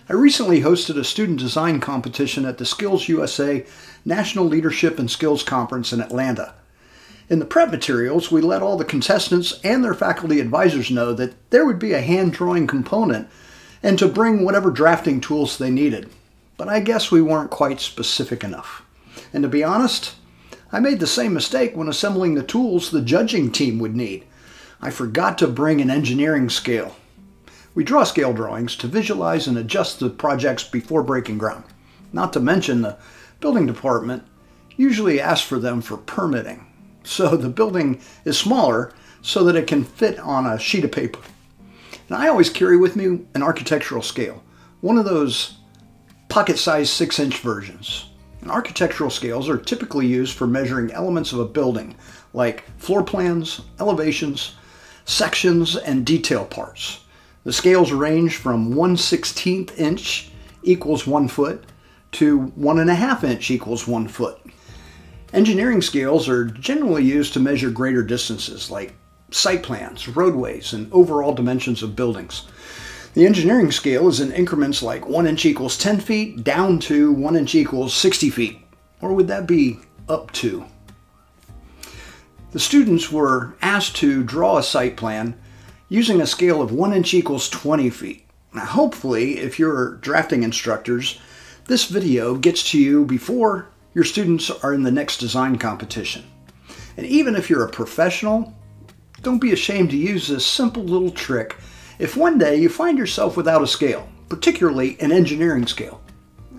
I recently hosted a student design competition at the SkillsUSA National Leadership and Skills Conference in Atlanta. In the prep materials, we let all the contestants and their faculty advisors know that there would be a hand-drawing component and to bring whatever drafting tools they needed. But I guess we weren't quite specific enough. And to be honest, I made the same mistake when assembling the tools the judging team would need. I forgot to bring an engineering scale. We draw scale drawings to visualize and adjust the projects before breaking ground. Not to mention the building department usually asks for them for permitting. So the building is smaller so that it can fit on a sheet of paper. And I always carry with me an architectural scale, one of those pocket-sized 6-inch versions. And architectural scales are typically used for measuring elements of a building, like floor plans, elevations, sections, and detail parts. The scales range from 1/16 inch equals 1 foot to 1.5 inch equals 1 foot. Engineering scales are generally used to measure greater distances like site plans, roadways, and overall dimensions of buildings. The engineering scale is in increments like 1 inch equals 10 feet down to 1 inch equals 60 feet. Or would that be up to? The students were asked to draw a site plan using a scale of 1 inch equals 20 feet. Now, hopefully, if you're drafting instructors, this video gets to you before your students are in the next design competition. And even if you're a professional, don't be ashamed to use this simple little trick if one day you find yourself without a scale, particularly an engineering scale.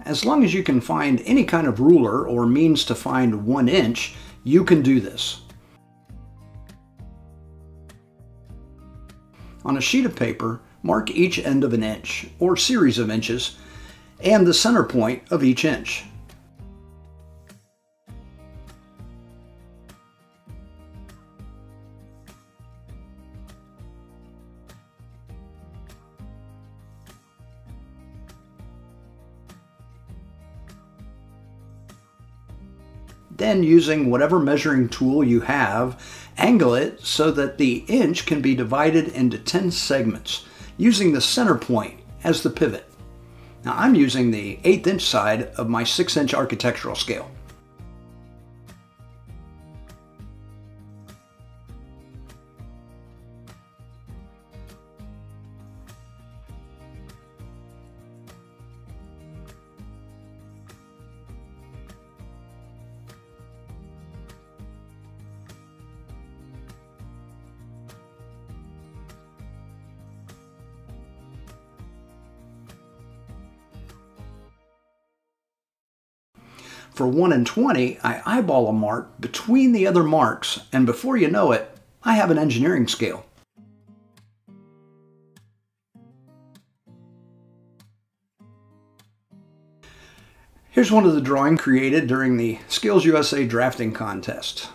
As long as you can find any kind of ruler or means to find 1 inch, you can do this. On a sheet of paper, mark each end of an inch, or series of inches, and the center point of each inch. Then, using whatever measuring tool you have, angle it so that the inch can be divided into 10 segments, using the center point as the pivot. Now, I'm using the 1/8 inch side of my 6-inch architectural scale. For 1 and 20, I eyeball a mark between the other marks, and before you know it, I have an engineering scale. Here's one of the drawings created during the SkillsUSA drafting contest.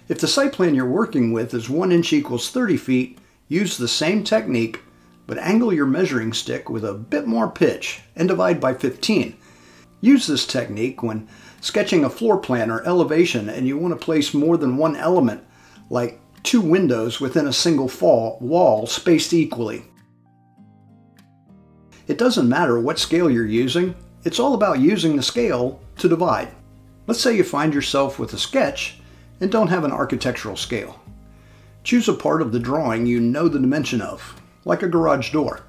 If the site plan you're working with is 1 inch equals 30 feet, use the same technique, but angle your measuring stick with a bit more pitch and divide by 15. Use this technique when sketching a floor plan or elevation and you want to place more than one element, like 2 windows within a single wall spaced equally. It doesn't matter what scale you're using, it's all about using the scale to divide. Let's say you find yourself with a sketch and don't have an architectural scale. Choose a part of the drawing you know the dimension of, like a garage door,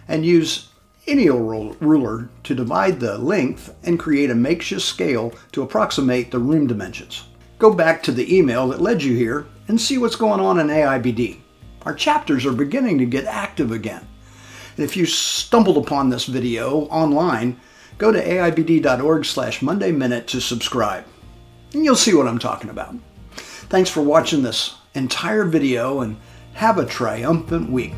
and use any ruler to divide the length and create a makeshift scale to approximate the room dimensions. Go back to the email that led you here and see what's going on in AIBD. Our chapters are beginning to get active again. And if you stumbled upon this video online, go to aibd.org/Monday Minute to subscribe, and you'll see what I'm talking about. Thanks for watching this entire video, and have a triumphant week.